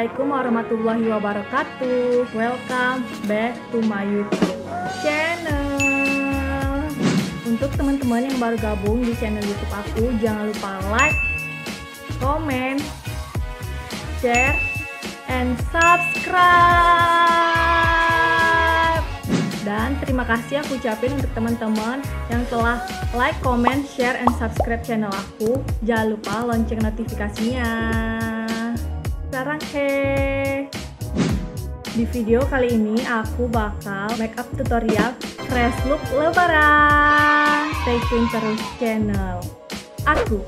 Assalamualaikum warahmatullahi wabarakatuh. Welcome back to my YouTube channel. Untuk teman-teman yang baru gabung di channel YouTube aku, jangan lupa like, comment, share, and subscribe. Dan terima kasih aku ucapin untuk teman-teman yang telah like, comment, share, and subscribe channel aku. Jangan lupa lonceng notifikasinya. SARANGHAE. Di video kali ini aku bakal makeup tutorial fresh look Lebaran. Stay tune terus channel aku.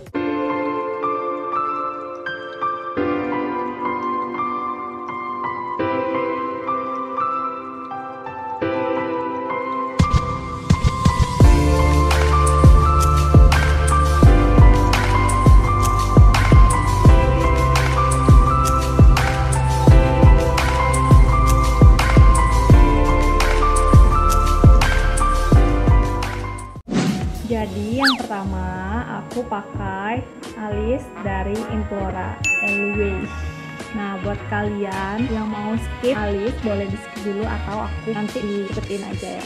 Jadi yang pertama aku pakai alis dari Implora, Aloe. Nah, buat kalian yang mau skip alis boleh di skip dulu atau aku nanti diikutin aja ya.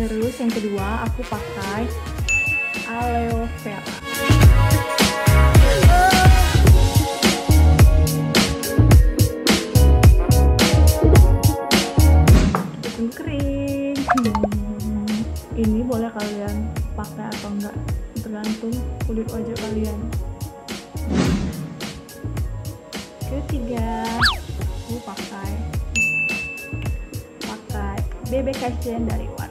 Terus yang kedua aku pakai Aloe Vera. Kita tunggu kering. Ini boleh kalian pakai atau enggak, tergantung kulit wajah kalian. Ketiga aku pakai BB kasih dari udah.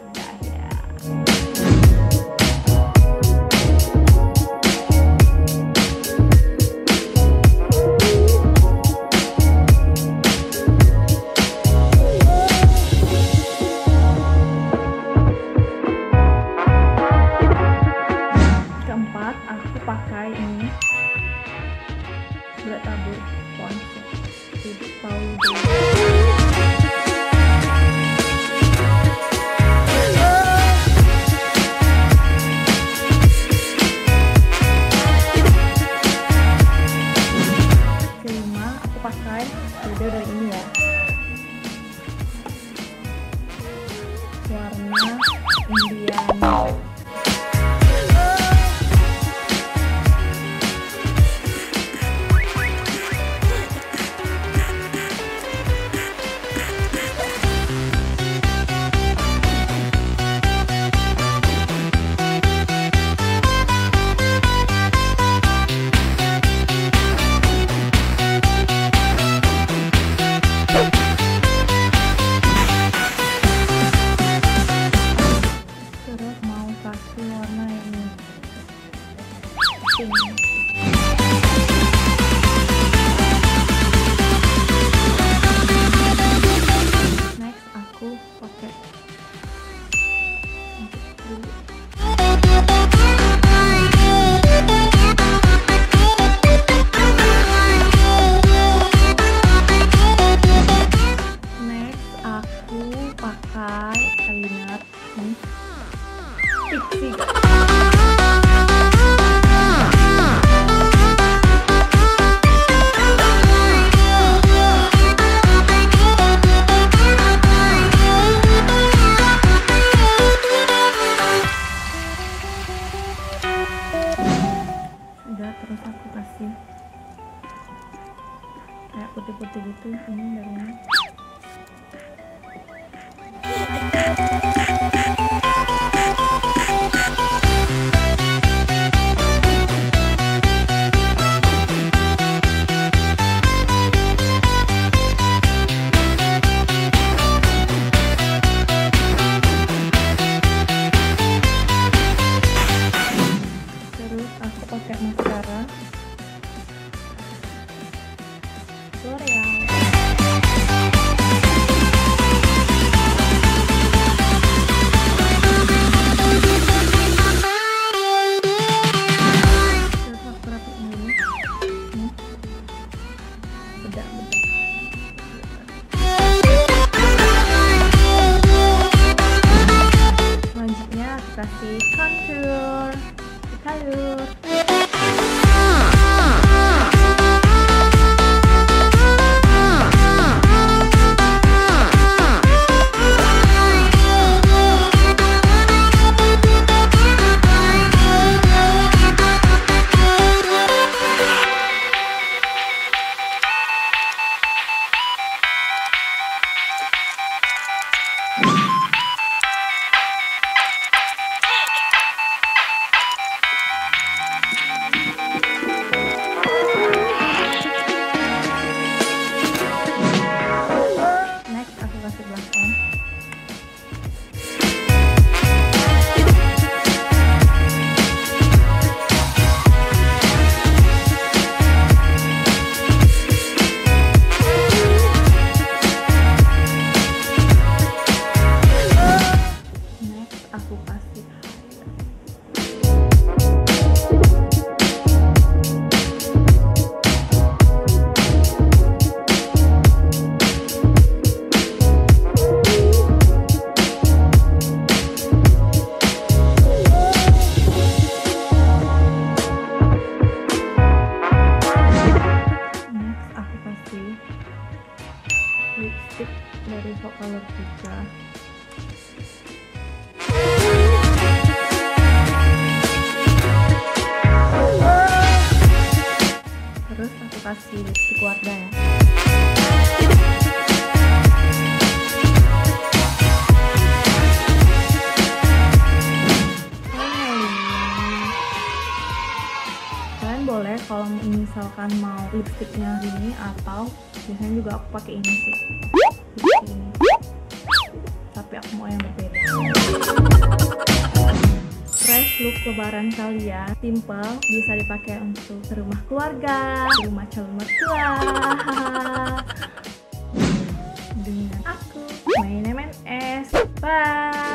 Keempat aku pakai ini buat tabur Pensil powder. Dari ini ya, warna Indian. Next aku pakai eyeliner Fitri. Terus aku kasih kayak putih-putih gitu ini dari maskara L'Oreal. Terus aku rapiin dulu. kasih lipstik keluarga ya. Kalian boleh kalau misalkan mau lipstiknya gini, atau biasanya juga aku pakai ini sih, ini. Tapi aku mau yang berbeda. Fresh look lebaran kalian, simple, bisa dipakai untuk ke rumah keluarga, ke rumah calon mertua. Dengan aku, Meyinmns. Bye.